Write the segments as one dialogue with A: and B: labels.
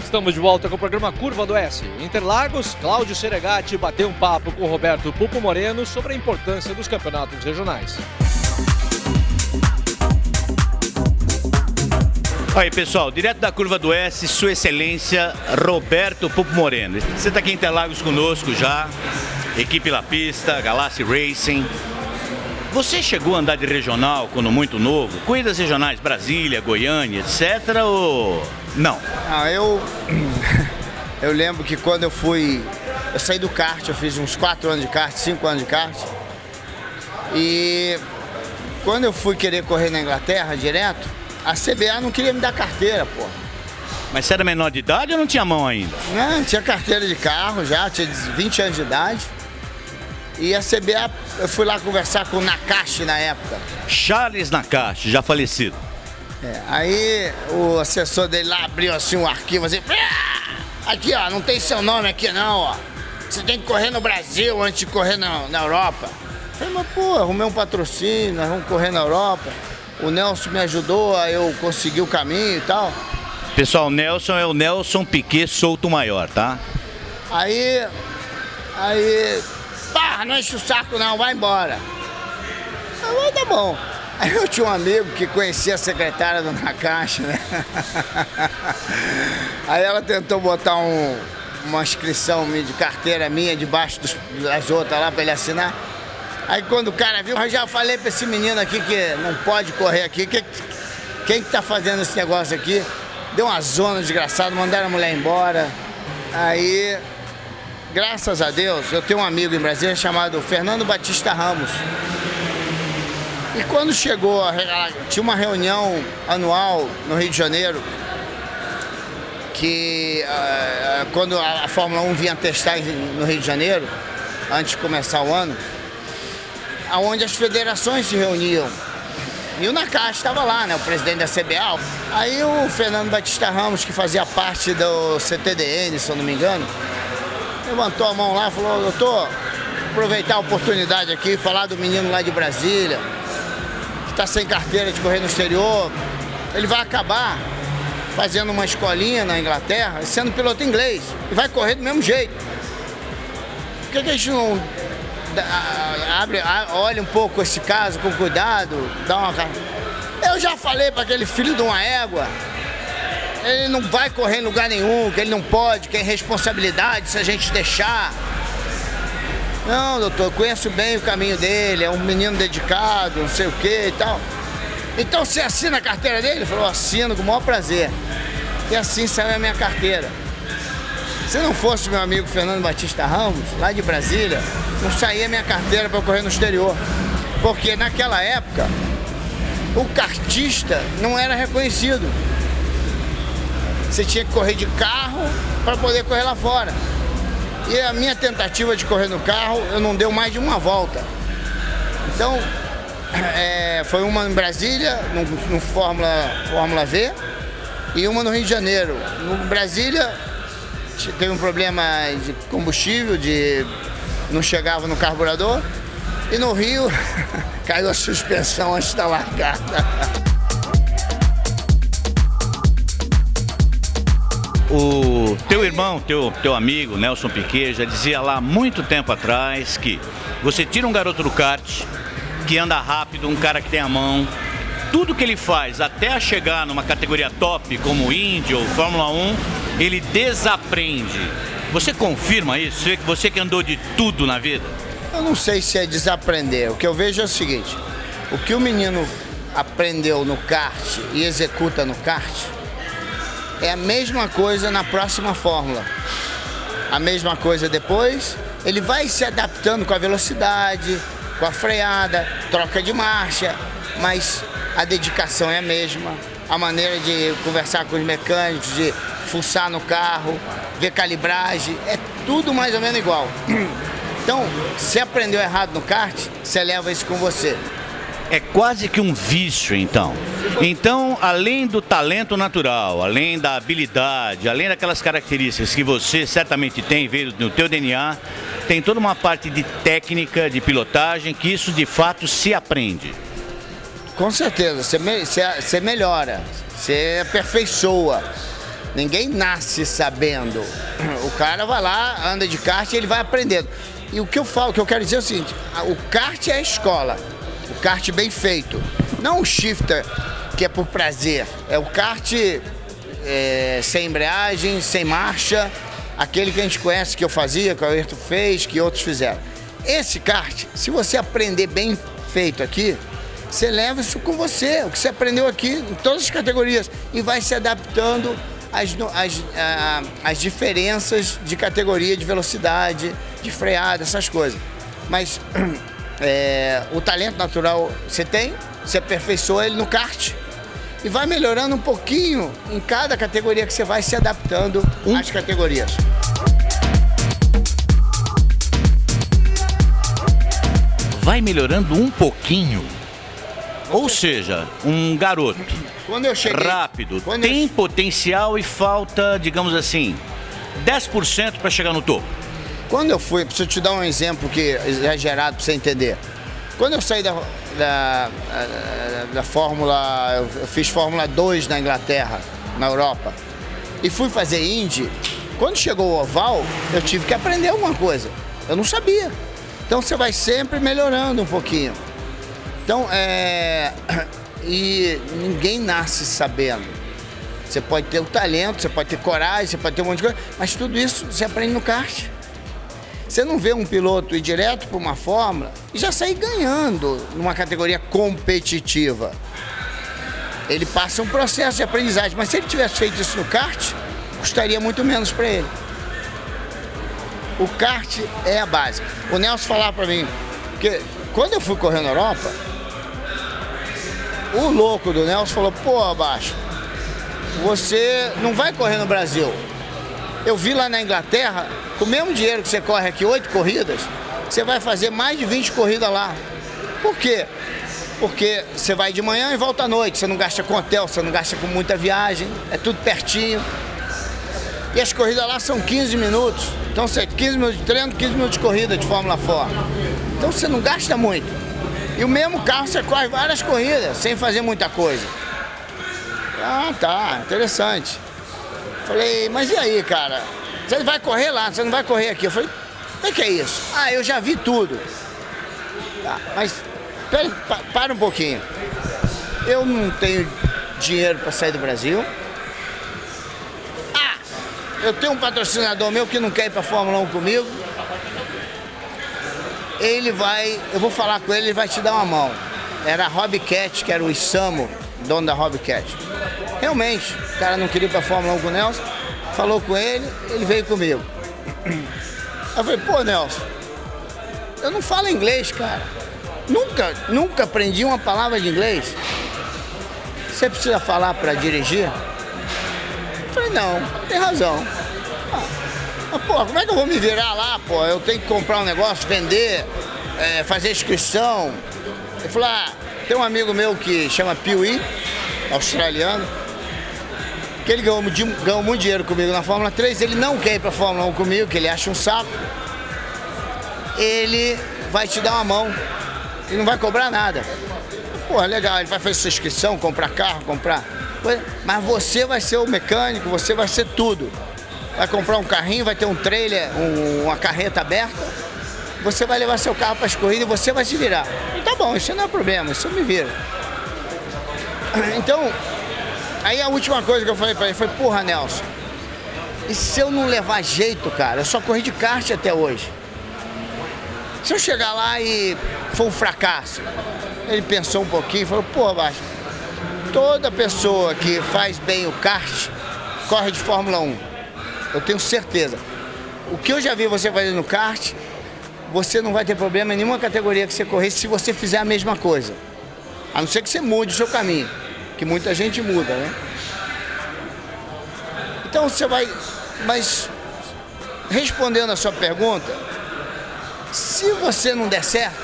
A: Estamos de volta com o programa Curva do S. Em Interlagos, Cláudio Seregatti bateu um papo com o Roberto Pupo Moreno sobre a importância dos campeonatos regionais.
B: Aí, pessoal, direto da Curva do S, Sua Excelência Roberto Pupo Moreno. Você está aqui em Interlagos conosco já, equipe La Pista, Galassi Racing. Você chegou a andar de regional quando muito novo? Corridas regionais, Brasília, Goiânia, etc. ou não?
C: Eu lembro que quando eu saí do kart, eu fiz uns 4 anos de kart, 5 anos de kart. E quando eu fui querer correr na Inglaterra direto, a CBA não queria me dar carteira, pô.
B: Mas você era menor de idade ou não tinha mão ainda?
C: Não, tinha carteira de carro já, tinha 20 anos de idade. E a CBA, eu fui lá conversar com o Nakashi na época.
B: Charles Nakashi, já falecido.
C: Aí o assessor dele lá abriu assim um arquivo assim. Aqui, ó, não tem seu nome aqui não, ó. Você tem que correr no Brasil antes de correr na Europa. Eu falei, mas pô, arrumei um patrocínio, nós vamos correr na Europa. O Nelson me ajudou, aí eu consegui o caminho e tal.
B: Pessoal, o Nelson é o Nelson Piquet Souto Maior, tá?
C: Aí, pá, não enche o saco não, vai embora. Aí, tá bom. Aí eu tinha um amigo que conhecia a secretária do Nakashi, né? Aí ela tentou botar uma inscrição de carteira minha debaixo das outras lá pra ele assinar. Aí quando o cara viu, eu já falei pra esse menino aqui que não pode correr aqui. Quem que tá fazendo esse negócio aqui? Deu uma zona desgraçada, mandaram a mulher embora. Aí, graças a Deus, eu tenho um amigo em Brasília chamado Fernando Batista Ramos. E quando chegou, tinha uma reunião anual no Rio de Janeiro, que quando a Fórmula 1 vinha testar no Rio de Janeiro, antes de começar o ano, onde as federações se reuniam. E o Nakashi estava lá, né, o presidente da CBA. Aí o Fernando Batista Ramos, que fazia parte do CTDN, se eu não me engano, levantou a mão lá e falou, doutor, aproveitar a oportunidade aqui, falar do menino lá de Brasília, que está sem carteira de correr no exterior. Ele vai acabar fazendo uma escolinha na Inglaterra, sendo piloto inglês, e vai correr do mesmo jeito. Por que a gente não olha um pouco esse caso com cuidado, dá uma... Eu já falei para aquele filho de uma égua, ele não vai correr em lugar nenhum, que ele não pode, que é irresponsabilidade se a gente deixar. Não, doutor, eu conheço bem o caminho dele, é um menino dedicado, não sei o que e tal. Então você assina a carteira dele? Ele falou, assino com o maior prazer. E assim saiu a minha carteira. Se não fosse meu amigo Fernando Batista Ramos, lá de Brasília, não saía minha carteira para correr no exterior. Porque naquela época, o kartista não era reconhecido. Você tinha que correr de carro para poder correr lá fora. E a minha tentativa de correr no carro, eu não deu mais de uma volta. Então, foi uma em Brasília, no Fórmula V, e uma no Rio de Janeiro. No Brasília, teve um problema de combustível, não chegava no carburador. E no Rio, caiu a suspensão antes da largada.
B: O teu irmão, teu amigo, Nelson Piquet, já dizia lá muito tempo atrás que você tira um garoto do kart, que anda rápido, um cara que tem a mão, tudo que ele faz até chegar numa categoria top, como Indy ou Fórmula 1, ele desaprende. Você confirma isso? Você que andou de tudo na vida?
C: Eu não sei se é desaprender. O que eu vejo é o seguinte, o que o menino aprendeu no kart e executa no kart, é a mesma coisa na próxima fórmula. A mesma coisa depois, ele vai se adaptando com a velocidade, com a freada, troca de marcha, mas a dedicação é a mesma, a maneira de conversar com os mecânicos, de fuçar no carro, ver calibragem, é tudo mais ou menos igual. Então, se aprendeu errado no kart, você leva isso com você.
B: É quase que um vício, então. Então, além do talento natural, além da habilidade, além daquelas características que você certamente tem, veio no teu DNA, tem toda uma parte de técnica, de pilotagem, que isso de fato se aprende.
C: Com certeza, você melhora, você aperfeiçoa. Ninguém nasce sabendo. O cara vai lá, anda de kart e ele vai aprendendo. E o que eu quero dizer é o seguinte, o kart é a escola, o kart bem feito. Não o shifter, que é por prazer, é o kart sem embreagem, sem marcha, aquele que a gente conhece, que eu fazia, que o Ayrton fez, que outros fizeram. Esse kart, se você aprender bem feito aqui, você leva isso com você, o que você aprendeu aqui em todas as categorias, e vai se adaptando às diferenças de categoria, de velocidade, de freada, essas coisas. Mas o talento natural você tem, você aperfeiçoa ele no kart e vai melhorando um pouquinho em cada categoria que você vai se adaptando às categorias.
B: Vai melhorando um pouquinho. Ou seja, um garoto
C: quando eu cheguei,
B: rápido, tem potencial e falta, digamos assim, 10% para chegar no topo.
C: Quando eu fui, preciso te dar um exemplo que é exagerado para você entender. Quando eu saí da Fórmula, eu fiz Fórmula 2 na Inglaterra, na Europa, e fui fazer Indy, quando chegou o oval, eu tive que aprender alguma coisa. Eu não sabia. Então você vai sempre melhorando um pouquinho. Então, e ninguém nasce sabendo. Você pode ter o talento, você pode ter coragem, você pode ter um monte de coisa, mas tudo isso você aprende no kart. Você não vê um piloto ir direto para uma fórmula e já sair ganhando numa categoria competitiva. Ele passa um processo de aprendizagem, mas se ele tivesse feito isso no kart, custaria muito menos para ele. O kart é a base. O Nelson falava para mim, que quando eu fui correr na Europa, o louco do Nelson falou, pô, Abaixo, você não vai correr no Brasil. Eu vi lá na Inglaterra, com o mesmo dinheiro que você corre aqui, 8 corridas, você vai fazer mais de 20 corridas lá. Por quê? Porque você vai de manhã e volta à noite, você não gasta com hotel, você não gasta com muita viagem, é tudo pertinho. E as corridas lá são 15 minutos. Então você 15 minutos de treino, 15 minutos de corrida de Fórmula 4. Então você não gasta muito. E o mesmo carro você corre várias corridas, sem fazer muita coisa. Ah, tá, interessante. Falei, mas e aí, cara? Você vai correr lá, você não vai correr aqui. Eu falei, como é que é isso? Ah, eu já vi tudo. Tá, mas para um pouquinho. Eu não tenho dinheiro para sair do Brasil. Ah, eu tenho um patrocinador meu que não quer ir para a Fórmula 1 comigo. Eu vou falar com ele, ele vai te dar uma mão. Era a Hobcat, que era o Isamo, dono da Hobcat. Realmente, o cara não queria ir pra Fórmula 1 com o Nelson, falou com ele, ele veio comigo. Eu falei, pô, Nelson, eu não falo inglês, cara. Nunca aprendi uma palavra de inglês. Você precisa falar pra dirigir? Eu falei, não, tem razão. Mas, pô, como é que eu vou me virar lá, pô? Eu tenho que comprar um negócio, vender, fazer inscrição. Eu falei, tem um amigo meu que chama Piuí, australiano, que ele ganhou muito dinheiro comigo na Fórmula 3, ele não quer ir pra Fórmula 1 comigo, que ele acha um saco. Ele vai te dar uma mão, ele não vai cobrar nada. Pô, legal, ele vai fazer sua inscrição, comprar carro, comprar... Mas você vai ser o mecânico, você vai ser tudo. Vai comprar um carrinho, vai ter um trailer, uma carreta aberta, você vai levar seu carro para as corridas e você vai se virar. E tá bom, isso não é problema, isso eu me viro. Então, aí a última coisa que eu falei para ele foi, porra, Nelson, e se eu não levar jeito, cara? Eu só corri de kart até hoje. Se eu chegar lá e for um fracasso? Ele pensou um pouquinho e falou, porra, Baixo, toda pessoa que faz bem o kart corre de Fórmula 1. Eu tenho certeza. O que eu já vi você fazer no kart, você não vai ter problema em nenhuma categoria que você correr se você fizer a mesma coisa. A não ser que você mude o seu caminho, que muita gente muda, né? Então você vai... Mas, respondendo a sua pergunta, se você não der certo,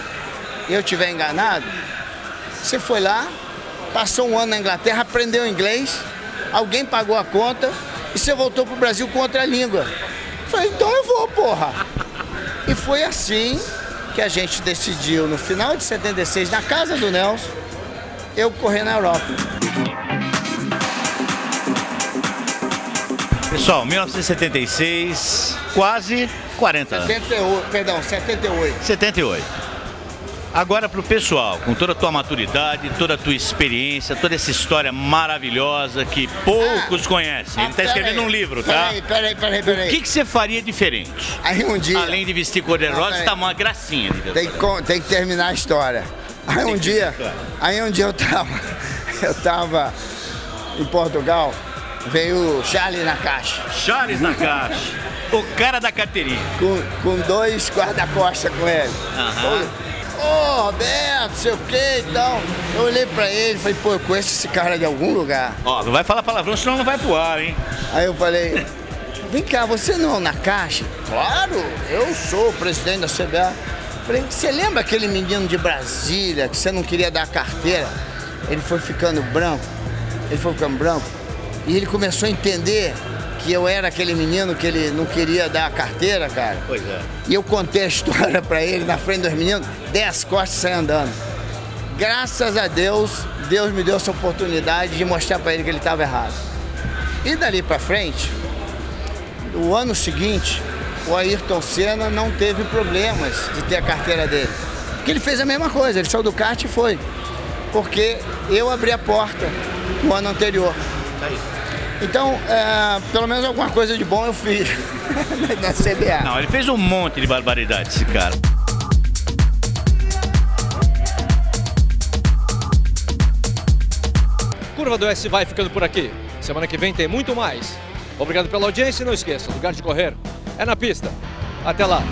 C: e eu estiver enganado, você foi lá, passou um ano na Inglaterra, aprendeu inglês, alguém pagou a conta, e você voltou pro Brasil com outra língua. Falei, então eu vou, porra. E foi assim que a gente decidiu, no final de 76, na casa do Nelson, eu correr na Europa.
B: Pessoal, 1976, quase 40 anos.
C: 78.
B: 78. Agora pro pessoal, com toda a tua maturidade, toda a tua experiência, toda essa história maravilhosa que poucos conhecem. Ele tá escrevendo um livro, tá?
C: Peraí.
B: O que você faria diferente?
C: Aí um dia...
B: Além de vestir cor-de-rosa, tá uma gracinha.
C: Tem que terminar a história. Aí um dia eu tava em Portugal, veio o Charles na caixa.
B: Charles na caixa. O cara da carteirinha.
C: Com 2 guarda-costas com ele. Ô, Roberto, sei o que e tal. Eu olhei pra ele e falei, pô, eu conheço esse cara de algum lugar.
B: Ó, não vai falar palavrão, senão não vai pro ar, hein?
C: Aí eu falei, vem cá, você não é o Nakashi? Claro, eu sou o presidente da CBA. Falei, você lembra aquele menino de Brasília que você não queria dar a carteira? Ele foi ficando branco, e ele começou a entender que eu era aquele menino que ele não queria dar a carteira, cara.
B: Pois é.
C: E eu contei a história pra ele na frente dos meninos, dei as costas e saí andando. Graças a Deus, Deus me deu essa oportunidade de mostrar pra ele que ele estava errado. E dali pra frente, o ano seguinte, o Ayrton Senna não teve problemas de ter a carteira dele. Porque ele fez a mesma coisa, ele saiu do kart e foi. Porque eu abri a porta no ano anterior. Então, pelo menos alguma coisa de bom eu fiz na CBA.
B: Não, ele fez um monte de barbaridade, esse cara.
A: Curva do S vai ficando por aqui. Semana que vem tem muito mais. Obrigado pela audiência e não esqueça, lugar de correr é na pista. Até lá.